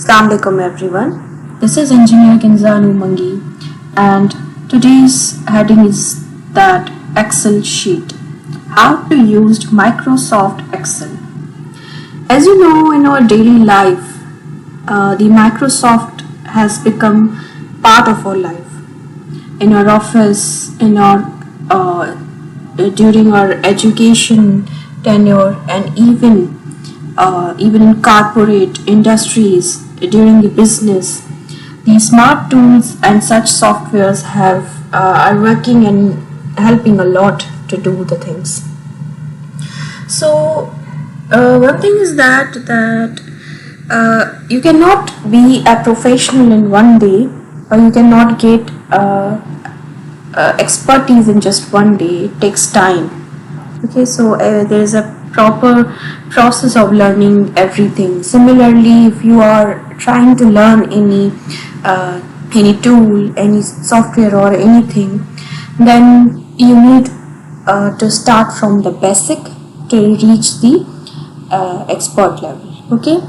Assalamu alaikum everyone. This is Engineer Kinzanu Mangi and today's heading is that Excel sheet. How to use Microsoft Excel. As you know, in our daily life, the Microsoft has become part of our life. In our office, in our during our education tenure, and even in corporate industries during the business, the smart tools and such softwares are working and helping a lot to do the things. So one thing is that you cannot be a professional in one day, or you cannot get expertise in just one day. It takes time. Okay, so there is a proper process of learning everything. Similarly, if you are trying to learn any tool, any software or anything, then you need to start from the basic to reach the expert level. Okay,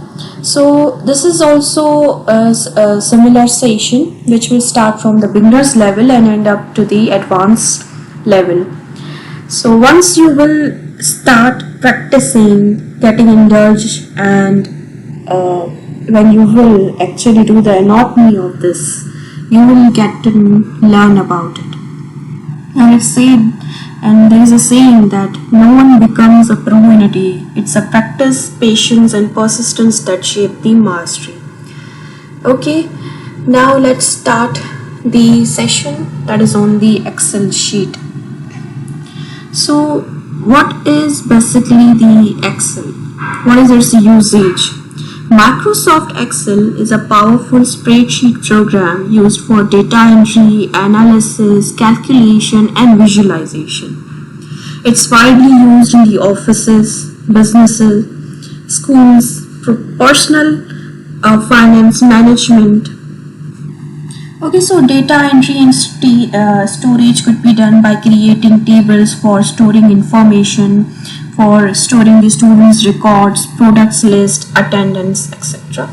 so this is also a similar session which will start from the beginners level and end up to the advanced level. So once you will start practicing, getting indulged, and when you will actually do the anatomy of this, you will get to learn about it. And there is a saying that no one becomes a pro in a day. It's a practice, patience, and persistence that shape the mastery. Okay, now let's start the session that is on the Excel sheet. So what is basically the Excel? What is its usage? Microsoft Excel is a powerful spreadsheet program used for data entry, analysis, calculation, and visualization. It's widely used in the offices, businesses, schools, personal finance management. Okay, so data entry and storage could be done by creating tables for storing information, for storing the students' records, products list, attendance, etc.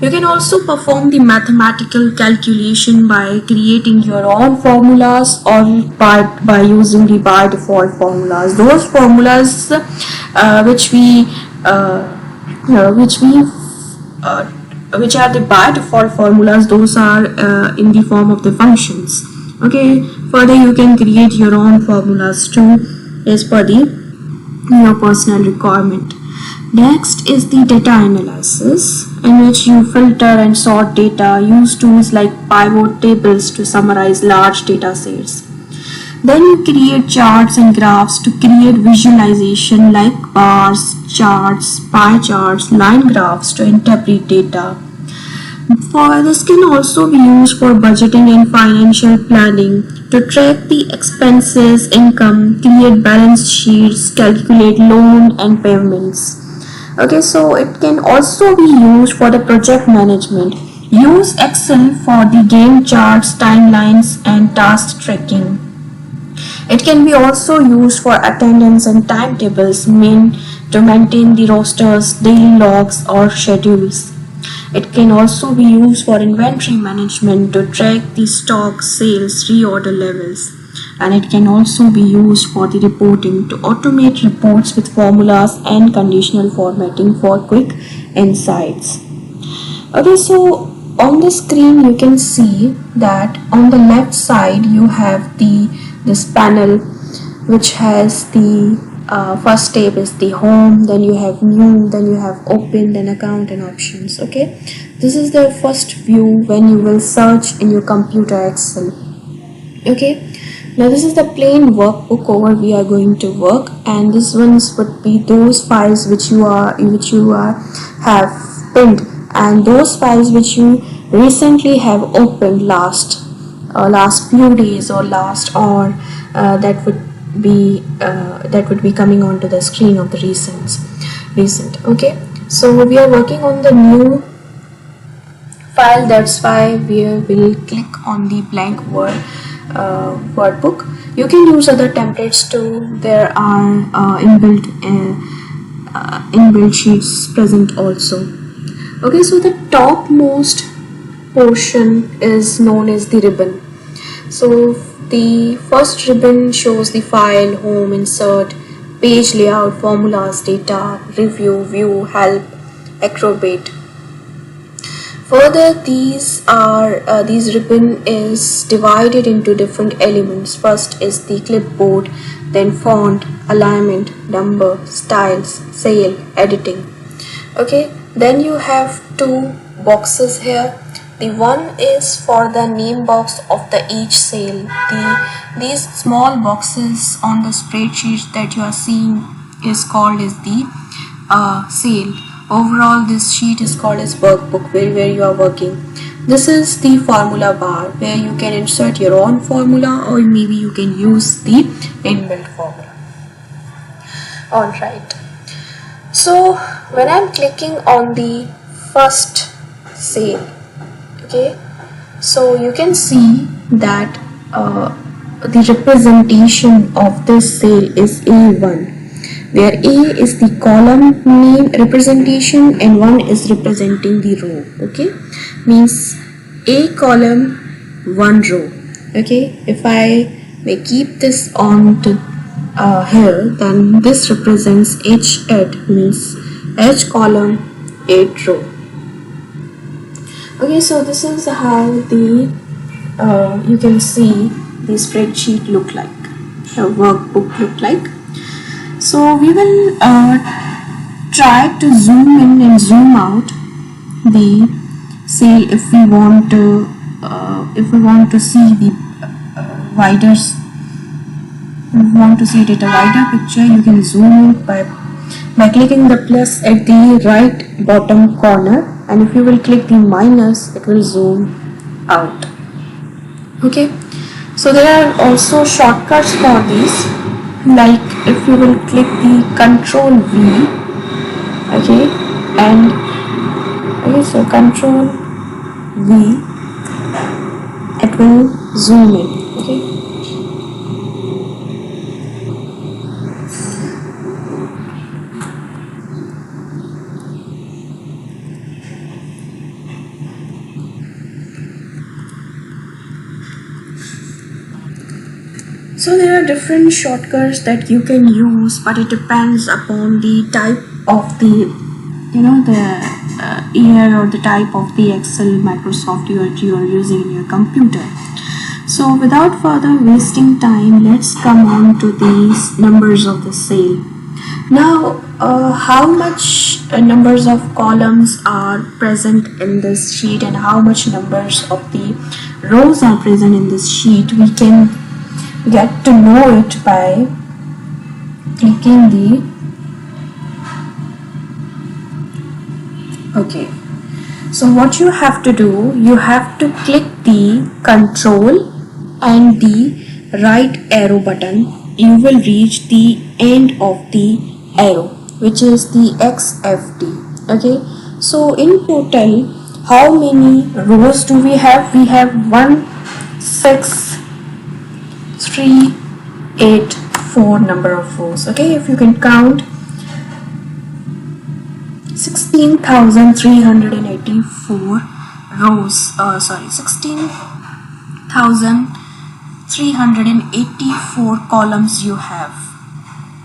You can also perform the mathematical calculation by creating your own formulas or by using the by default formulas. Those formulas which are the by default formulas, those are in the form of the functions. Okay, further you can create your own formulas too as per your personal requirement. Next is the data analysis, in which you filter and sort data, use tools like pivot tables to summarize large data sets. Then you create charts and graphs to create visualization like bars, charts, pie charts, line graphs to interpret data. This can also be used for budgeting and financial planning to track the expenses, income, create balance sheets, calculate loan and payments. Okay, so it can also be used for the project management. Use Excel for the Gantt charts, timelines, and task tracking. It can be also used for attendance and timetables to maintain the rosters, daily logs, or schedules. It can also be used for inventory management to track the stock, sales, reorder levels. And it can also be used for the reporting to automate reports with formulas and conditional formatting for quick insights. Okay, so on the screen you can see that on the left side you have this panel which has the first tab is the home, then you have new, then you have open, then account and options. Okay, this is the first view when you will search in your computer Excel. Okay, now this is the plain workbook over we are going to work, and this ones would be those files which you have pinned, and those files which you recently have opened last few days or that would be coming onto the screen of the recent. Okay, so we are working on the new file, that's why we will click on the blank workbook. You can use other templates too. There are inbuilt sheets present also. Okay, so the topmost portion is known as the ribbon. So the first ribbon shows the file, home, insert, page layout, formulas, data, review, view, help, acrobat. Further, these ribbon is divided into different elements. First is the clipboard, then font, alignment, number, styles, sale, editing. Okay, then you have two boxes here. The one is for the name box of the each sale. These small boxes on the spreadsheet that you are seeing is called as the sale. Overall, this sheet is called as workbook, where you are working. This is the formula bar where you can insert your own formula, or maybe you can use the inbuilt formula. Alright, so when I'm clicking on the first sale, okay, so you can see that the representation of this sale is A1, where A is the column name representation and 1 is representing the row. Okay, means A column 1 row. Okay, if I may keep this on to here, then this represents H8, means H column 8 row. Okay, so this is how the you can see the spreadsheet look like, a workbook look like. So we will try to zoom in and zoom out the sale if we want to see the wider. If you want to see it at a wider picture, you can zoom in by clicking the plus at the right bottom corner, and if you will click the minus, it will zoom out. Okay, so there are also shortcuts for this, like if you will click the Control V, okay, and okay, so Control V, it will zoom in. Okay, so there are different shortcuts that you can use, but it depends upon the type of the year or the type of the Excel Microsoft you are using in your computer. So without further wasting time, let's come on to these numbers of the sale. Now how much numbers of columns are present in this sheet and how much numbers of the rows are present in this sheet, we can get to know it by clicking the okay. So what you have to do, you have to click the Control and the right arrow button. You will reach the end of the arrow, which is the XFD. Okay, so in total, how many rows do we have? We have 1, 6, 3, 8, 4 number of rows. Okay, if you can count, 16,384 rows, 16,384 columns you have.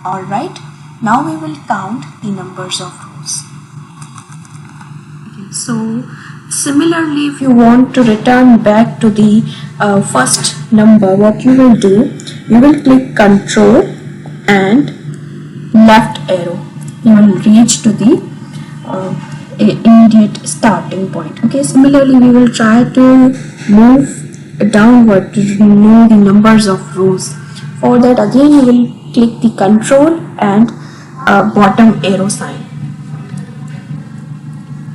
Alright, now we will count the numbers of rows. Okay, so similarly, if you want to return back to the first number, what you will do, you will click Control and left arrow. You will reach to the immediate starting point. Okay, similarly we will try to move downward to know the numbers of rows. For that, again you will click the Control and bottom arrow sign.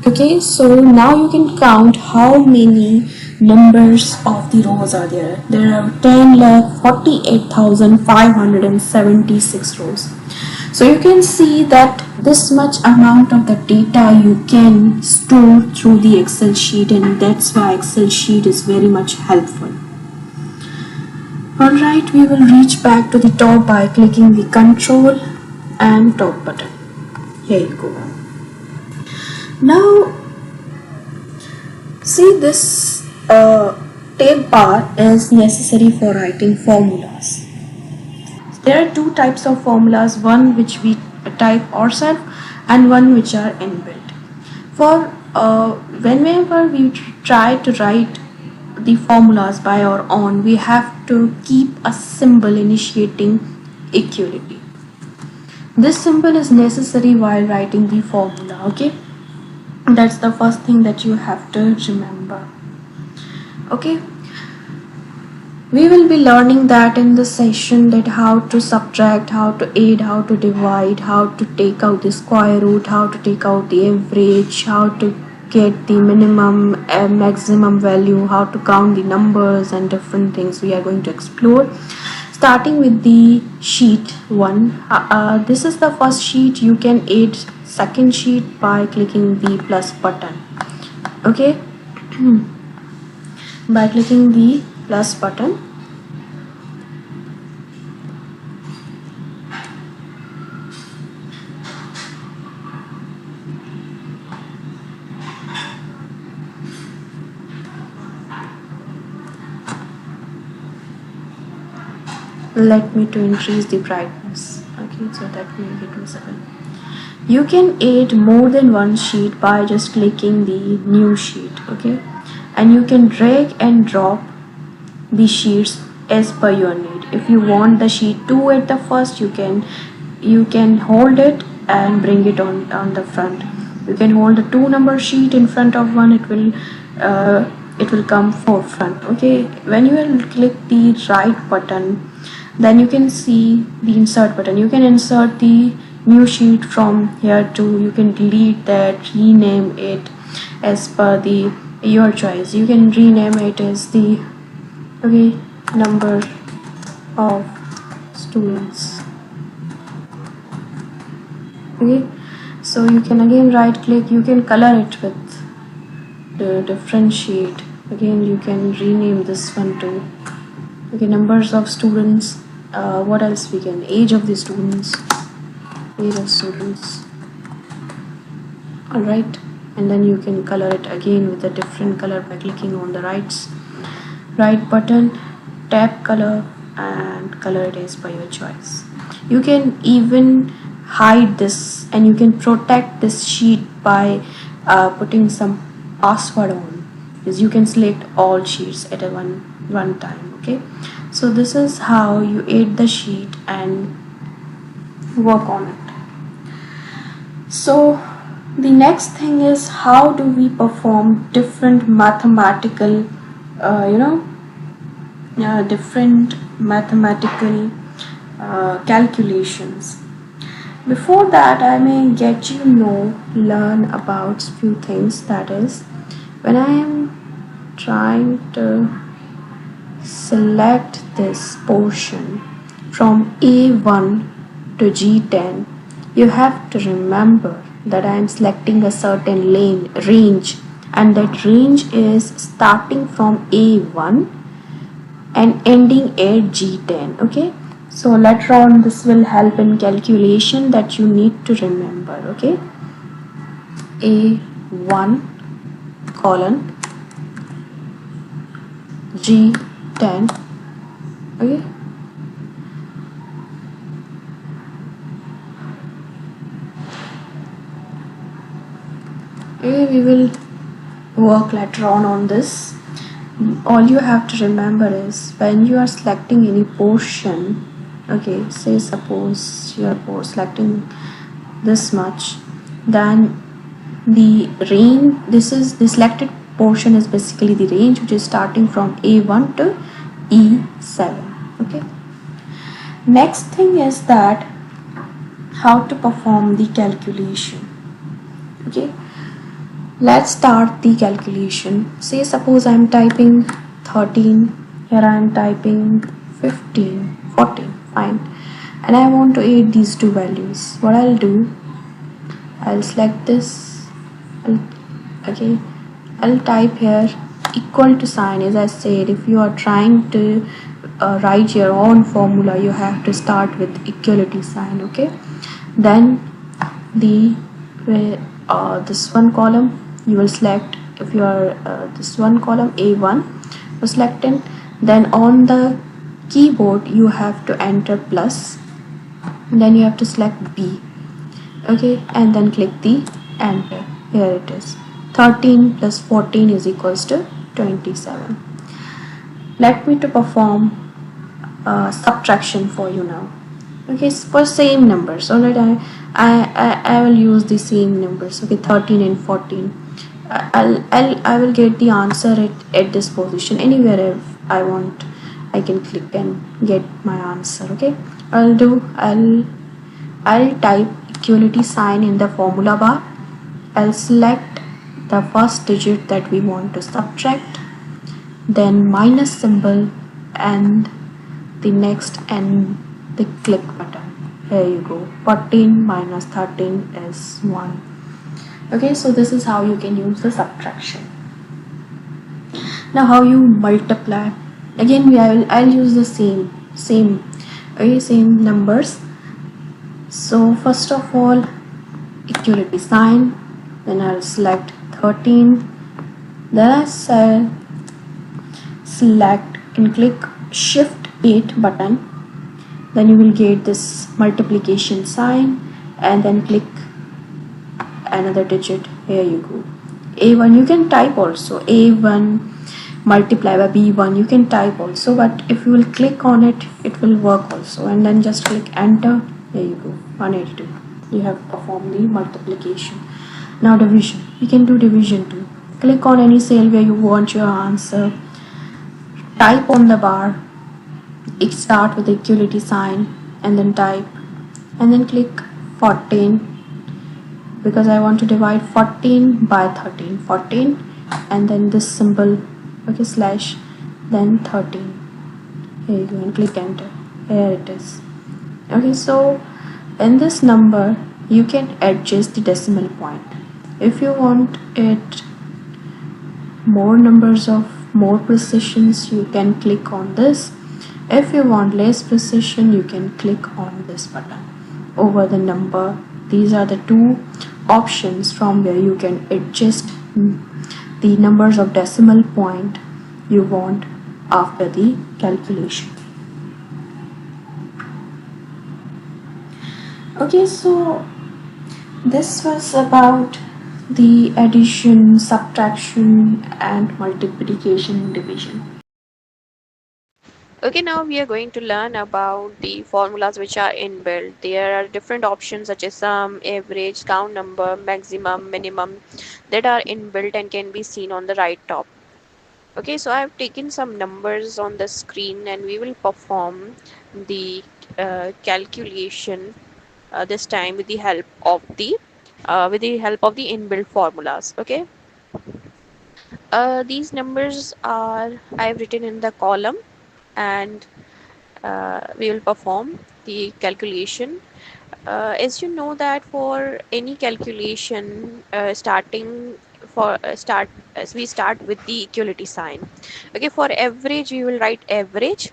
Okay, so now you can count how many numbers of the rows are there. There are 10,48,576 rows. So you can see that this much amount of the data you can store through the Excel sheet, and that's why Excel sheet is very much helpful. Alright, we will reach back to the top by clicking the Control and top button. Here you go. Now See, this tab bar is necessary for writing formulas. There are two types of formulas, one which we type ourselves and one which are inbuilt. For whenever we try to write the formulas by our own, we have to keep a symbol initiating equality. This symbol is necessary while writing the formula, okay? That's the first thing that you have to remember, okay? We will be learning that in the session, that how to subtract, how to add, how to divide, how to take out the square root, how to take out the average, how to get the minimum and maximum value, how to count the numbers and different things we are going to explore. Starting with the sheet 1. This is the first sheet. You can add second sheet by clicking the plus button, okay? By clicking the plus button. Let me to increase the brightness, okay, so that we make it visible. You can add more than one sheet by just clicking the new sheet, okay? And you can drag and drop the sheets as per your need. If you want the sheet 2 at the first, you can hold it and bring it on the front. You can hold the 2 number sheet in front of one, it will come forefront, okay? When you will click the right button, then you can see the insert button. You can insert the new sheet from here too. You can delete that, rename it as per your choice. You can rename it as the number of students, okay? So you can again right click, you can color it with the different shade. Again, you can rename this one too, okay? Numbers of students. What else we can? Age of the students. All right, and then you can color it again with a different color by clicking on the right button, tap color, and color it as per your choice. You can even hide this, and you can protect this sheet by putting some password on, because you can select all sheets at a one time, okay? So this is how you add the sheet and work on it. So the next thing is, how do we perform different mathematical calculations. Before that, I may get learn about few things. That is, when I am trying to select this portion from A1 to G10, you have to remember that I am selecting a certain range, and that range is starting from A1 and ending at G10, okay? So later on this will help in calculation that you need to remember, okay? A1 colon G10, okay? Okay, we will work later on this. All you have to remember is, when you are selecting any portion, okay, say suppose you are selecting this much, then the range, the selected portion is basically the range which is starting from A1 to E7, okay? Next thing is that how to perform the calculation, okay? Let's start the calculation. Say suppose I am typing 13, here I am typing 15, 14, fine, and I want to add these two values. What I'll do, I'll select this, I'll type here equal to sign. As I said, if you are trying to write your own formula, you have to start with equality sign, okay? Then this one column you will select if you are this one column A1 was selected, then on the keyboard you have to enter plus, then you have to select B, okay, and then click the enter. Here it is, 13 plus 14 is equals to 27. Let me to perform subtraction for you now. Okay, for same numbers, so that I will use the same numbers. Okay, 13 and 14. I will get the answer at this position. Anywhere if I want, I can click and get my answer. Okay, I'll type equality sign in the formula bar. I'll select the first digit that we want to subtract, then minus symbol, and the next and the click button. Here you go, 14 minus 13 is 1. Okay, so this is how you can use the subtraction. Now how you multiply, again I'll use the same numbers. So first of all, equality sign, then I'll select 13, then I'll select and click shift 8 button, then you will get this multiplication sign, and then click another digit. Here you go, A1. You can type also A1 multiply by B1, you can type also, but if you will click on it, it will work also, and then just click enter. Here you go, 182. You have performed the multiplication. Now division, you can do division too. Click on any cell where you want your answer, type on the bar, start with the equality sign, and then type, and then click 14, because I want to divide 14 by 13, 14, and then this symbol, okay, slash, then 13. Here you go, and click enter. Here it is. Okay, so in this number you can adjust the decimal point. If you want it more numbers of more precisions, you can click on this. If you want less precision, you can click on this button over the number. These are the two options from where you can adjust the numbers of decimal point you want after the calculation. Okay, so this was about the addition, subtraction, and multiplication and division. Okay, now we are going to learn about the formulas which are inbuilt. There are different options such as sum, average, count number, maximum, minimum that are inbuilt and can be seen on the right top. Okay, so I have taken some numbers on the screen and we will perform the calculation this time with the help of the inbuilt formulas. Okay, these numbers are I have written in the column, and we will perform the calculation. As you know that for any calculation, starting for start as we start with the equality sign. Okay, for average we will write average,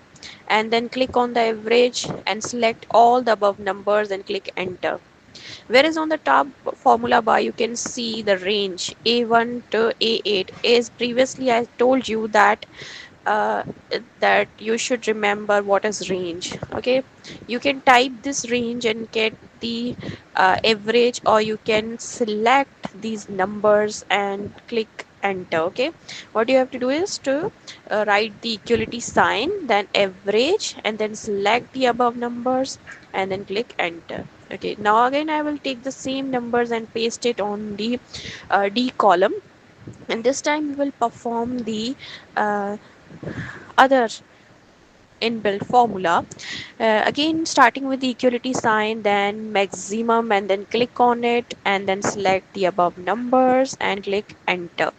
and then click on the average and select all the above numbers and click enter. Whereas on the top formula bar you can see the range A1 to A8. As previously I told you uh, that you should remember what is range. Okay, you can type this range and get the average, or you can select these numbers and click enter. Okay, what you have to do is to write the equality sign, then average, and then select the above numbers and then click enter. Okay, now again I will take the same numbers and paste it on the D column, and this time we will perform the uh, other inbuilt formula. Again, starting with the equality sign, then maximum, and then click on it and then select the above numbers and click enter.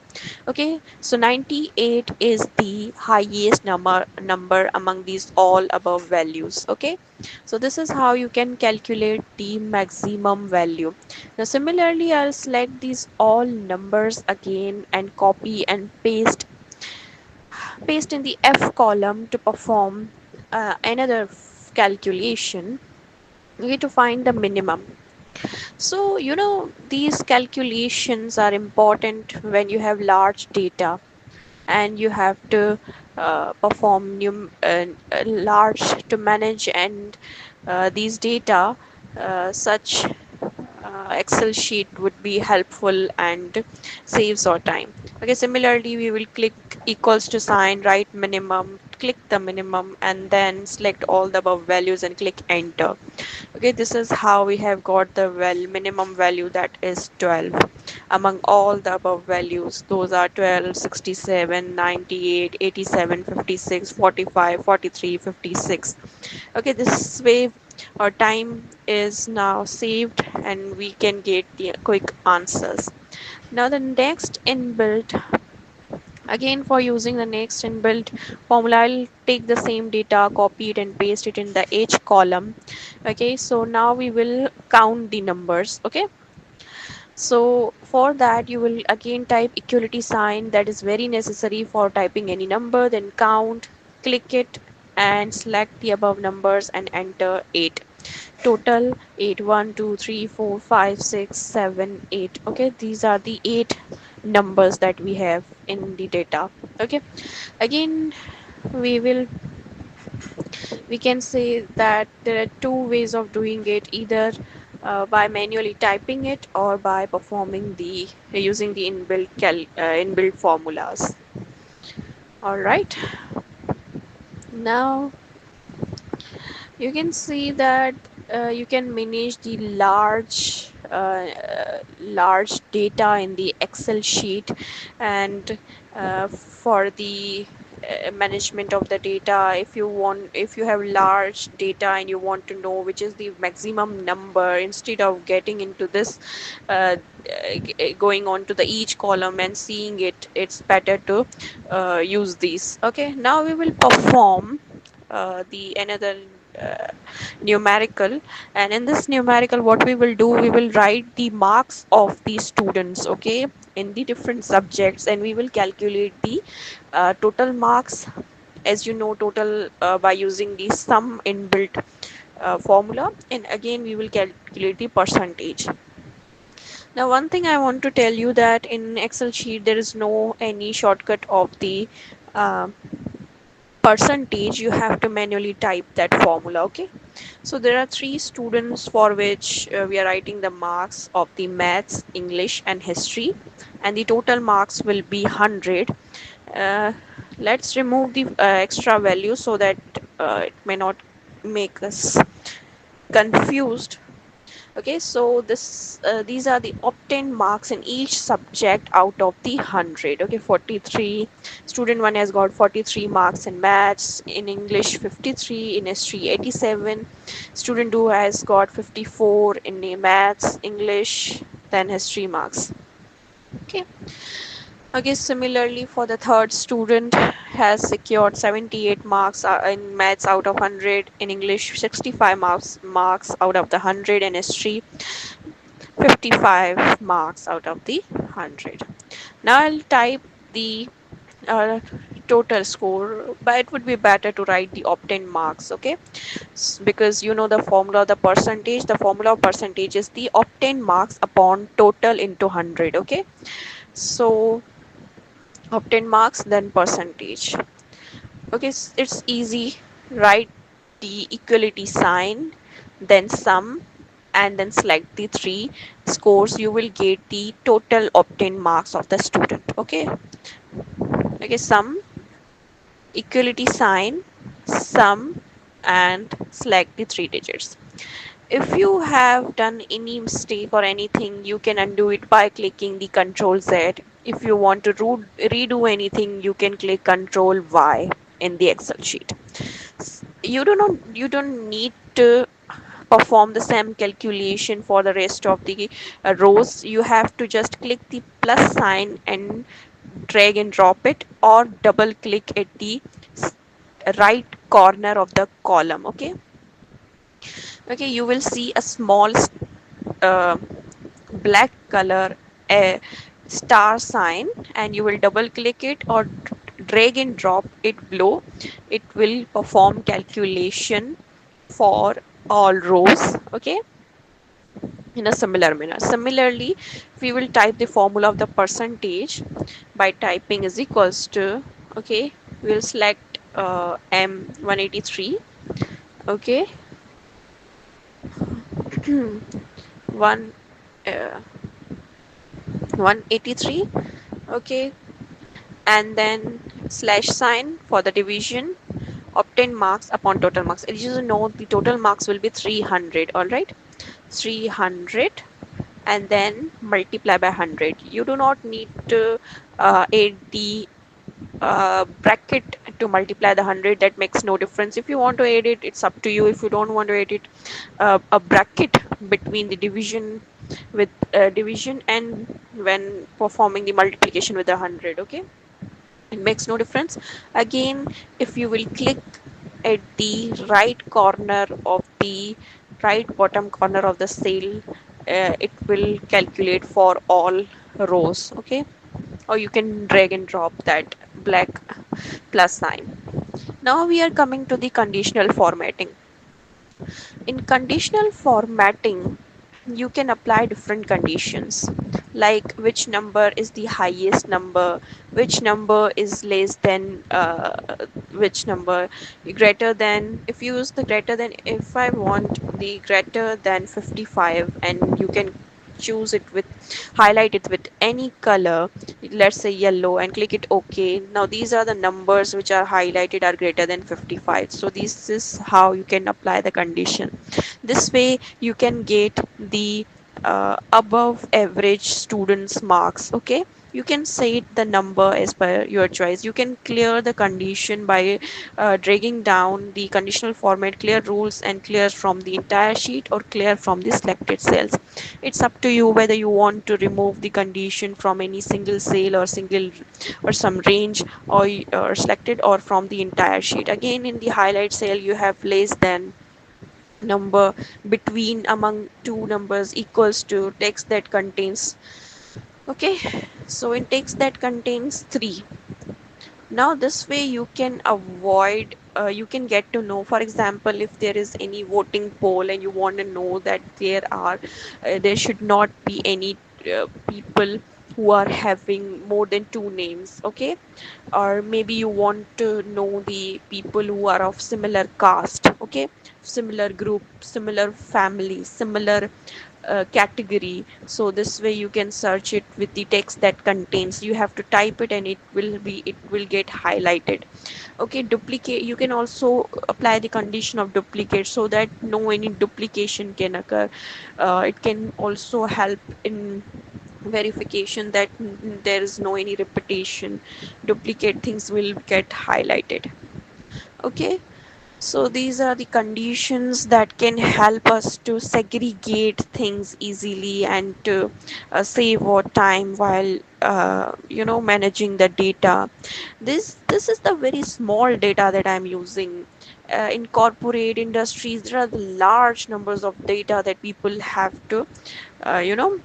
Okay, so 98 is the highest number among these all above values. Okay, so this is how you can calculate the maximum value. Now similarly, I'll select these all numbers again and copy and paste in the F column to perform another calculation. We need to find the minimum. So, these calculations are important when you have large data and you have to perform large to manage and these data. Such Excel sheet would be helpful and saves our time. Okay, similarly, we will click equals to sign, write minimum, click the minimum, and then select all the above values and click enter. Okay, this is how we have got the minimum value, that is 12. Among all the above values, those are 12, 67, 98, 87, 56, 45, 43, 56. Okay, this way our time is now saved and we can get the quick answers. Now the next inbuilt, again for using the next inbuilt formula, I'll take the same data, copy it and paste it in the H column. Okay, so now we will count the numbers. Okay, so for that you will again type equality sign, that is very necessary for typing any number, then count, click it and select the above numbers and enter 8. Total 8, 1, 2, 3, 4, 5, 6, 7, 8. Okay, these are the 8 numbers that we have in the data. Okay, again we will we can say that there are two ways of doing it, either by manually typing it or by performing the using the inbuilt formulas. All right, now you can see that you can manage the large data in the Excel sheet, and for the management of the data, if you have large data and you want to know which is the maximum number, instead of getting into this going on to the each column and seeing it, it's better to use these. Okay, now we will perform the another uh, numerical, and in this numerical what we will do, we will write the marks of the students, okay, in the different subjects, and we will calculate the total marks, as you know, total by using the sum inbuilt formula, and again we will calculate the percentage. Now one thing I want to tell you, that in Excel sheet there is no any shortcut of the uh, percentage. You have to manually type that formula. Okay, so there are three students for which we are writing the marks of the maths, English and history, and the total marks will be 100. uh, let's remove the extra value so that it may not make us confused. Okay, so these are the obtained marks in each subject out of the 100. Okay, 43. Student 1 has got 43 marks in maths, in English 53, in history 87. Student 2 has got 54 in the maths, English, then history marks. Okay. Okay, similarly for the third student has secured 78 marks in maths out of 100, in English 65 marks out of the 100, and history 55 marks out of the 100. Now I'll type the uh, total score, but it would be better to write the obtained marks. Okay, because you know the formula, the formula of percentage is the obtained marks upon total into 100. Okay, so obtained marks then percentage. Okay, it's easy. Write the equality sign, then sum, and then select the three scores. You will get the total obtained marks of the student. Okay, okay, sum, equality sign, sum, and select the three digits. If you have done any mistake or anything, you can undo it by clicking the Control Z. If you want to redo anything, you can click Control Y in the Excel sheet. You don't need to perform the same calculation for the rest of the rows. You have to just click the plus sign and drag and drop it, or double click at the right corner of the column. Okay, okay, you will see a small uh, black color a star sign, and you will double click it or drag and drop it below. It will perform calculation for all rows. Okay, in a similar manner. Similarly, we will type the formula of the percentage by typing is equals to, okay, we'll select M183, okay, 1 uh, 183, okay, and then slash sign for the division, obtain marks upon total marks. As you know, the total marks will be 300, all right, 300, and then multiply by 100. You do not need to add the bracket to multiply the 100. That makes no difference. If you want to add it, it's up to you. If you don't want to add it, a bracket between the division with division and when performing the multiplication with the 100, okay, it makes no difference. Again, if you will click at the right corner of the right bottom corner of the cell, it will calculate for all rows, okay, or you can drag and drop that black plus sign. Now we are coming to the conditional formatting. In conditional formatting, you can apply different conditions like which number is the highest number, which number is less than which number, greater than. If you use the greater than, if I want the greater than 55, and you can choose it with, highlight it with any color, let's say yellow, and click it OK. Now these are the numbers which are highlighted are greater than 55. So this is how you can apply the condition. This way you can get the above average students marks, okay. You can set the number as per your choice. You can clear the condition by dragging down the conditional format, clear rules, and clear from the entire sheet or clear from the selected cells. It's up to you whether you want to remove the condition from any single cell or single or some range, or selected, or from the entire sheet. Again, in the highlight cell you have less than, number, between, among, two numbers, equals to, text that contains, okay. So in text that contains 3. Now this way you can avoid, you can get to know, for example, if there is any voting poll and you want to know that there should not be any people who are having more than two names, okay, or maybe you want to know the people who are of similar caste, okay, similar group, similar family, similar category. So this way you can search it with the text that contains, you have to type it and it will get highlighted, okay. Duplicate, you can also apply the condition of duplicate so that no any duplication can occur. It can also help in verification that there is no any repetition, duplicate things will get highlighted, okay. So these are the conditions that can help us to segregate things easily and to save our time while managing the data. This is the very small data that I'm using. In corporate industries, there are the large numbers of data that people have to uh, you know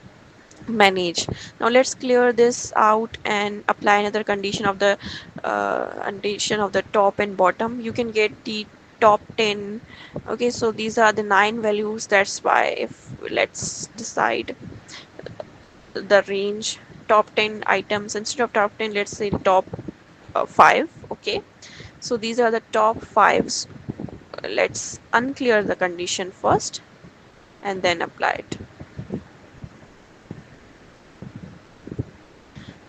manage. Now let's clear this out and apply another condition of the top and bottom. You can get the top 10, okay. So these are the 9 values. That's why, if let's decide the range, top 10 items instead of top 10, let's say top 5, okay. So these are the top 5s. Let's unclear the condition first and then apply it,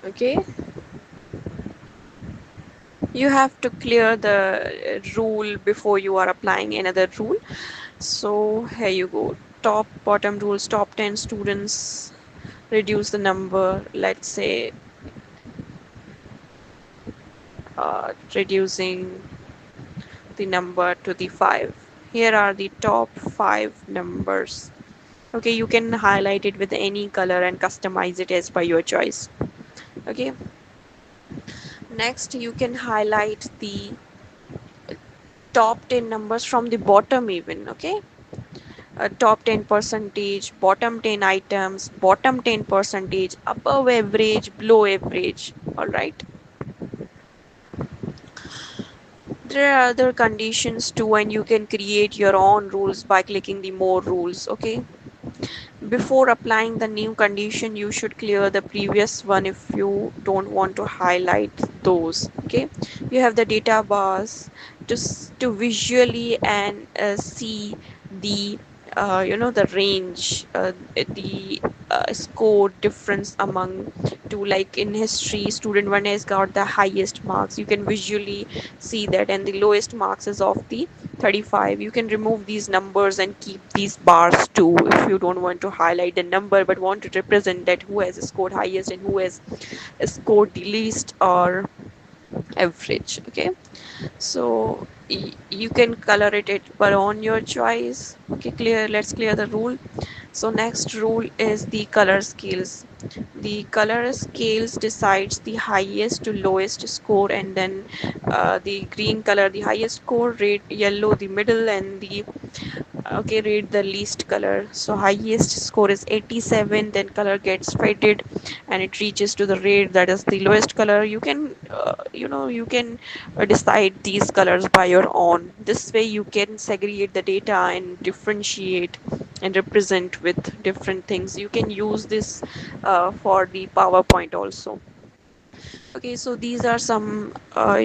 okay. You have to clear the rule before you are applying another rule. So here you go, top bottom rules, top 10 students, reduce the number, let's say reducing the number to the 5. Here are the top 5 numbers, okay. You can highlight it with any color and customize it as per your choice, okay. Next you can highlight the top 10 numbers from the bottom even, okay. Top 10 percentage, bottom 10 items, bottom 10 percentage, above average, below average, all right. There are other conditions too, and you can create your own rules by clicking the more rules, okay. before applying the new condition, you should clear the previous one if you don't want to highlight those. Okay, you have the data bars to visually and see the the range, the score difference among two. Like in history, student one has got the highest marks, you can visually see that, and the lowest marks is of the 35. You can remove these numbers and keep these bars too if you don't want to highlight the number but want to represent that who has scored highest and who has scored the least or average. Okay, so you can color it but on your choice. Okay, clear. Let's clear the rule. So next rule is the color scales. The color scales decides the highest to lowest score, and then the green color the highest score, red yellow the middle, and the okay, read the least color. So highest score is 87, then color gets faded and it reaches to the red, that is the lowest color. You can you can decide these colors by your own. This way you can segregate the data and differentiate and represent with different things. You can use this for the PowerPoint also. Okay, so these are some uh,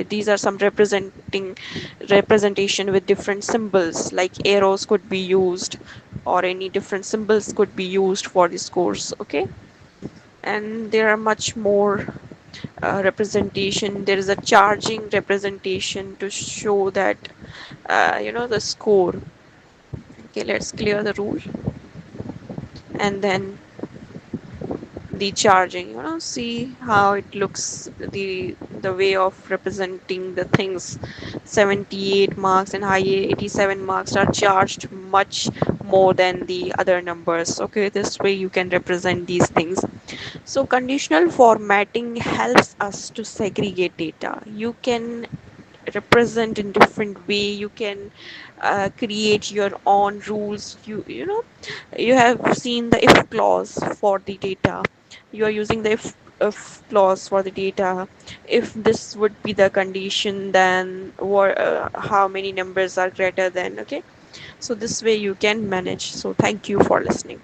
these are some representation with different symbols, like arrows could be used or any different symbols could be used for the scores. Okay, and there are much more representation. There is a charging representation to show that the score. Okay, let's clear the rule and then the charging, see how it looks, the way of representing the things. 78 marks and high 87 marks are charged much more than the other numbers. Okay, this way you can represent these things. So conditional formatting helps us to segregate data. You can represent in different way. You can create your own rules. You have seen the if clause for the data. You are using the if clause for the data. If this would be the condition, then what, how many numbers are greater than. Okay, so this way you can manage. So thank you for listening.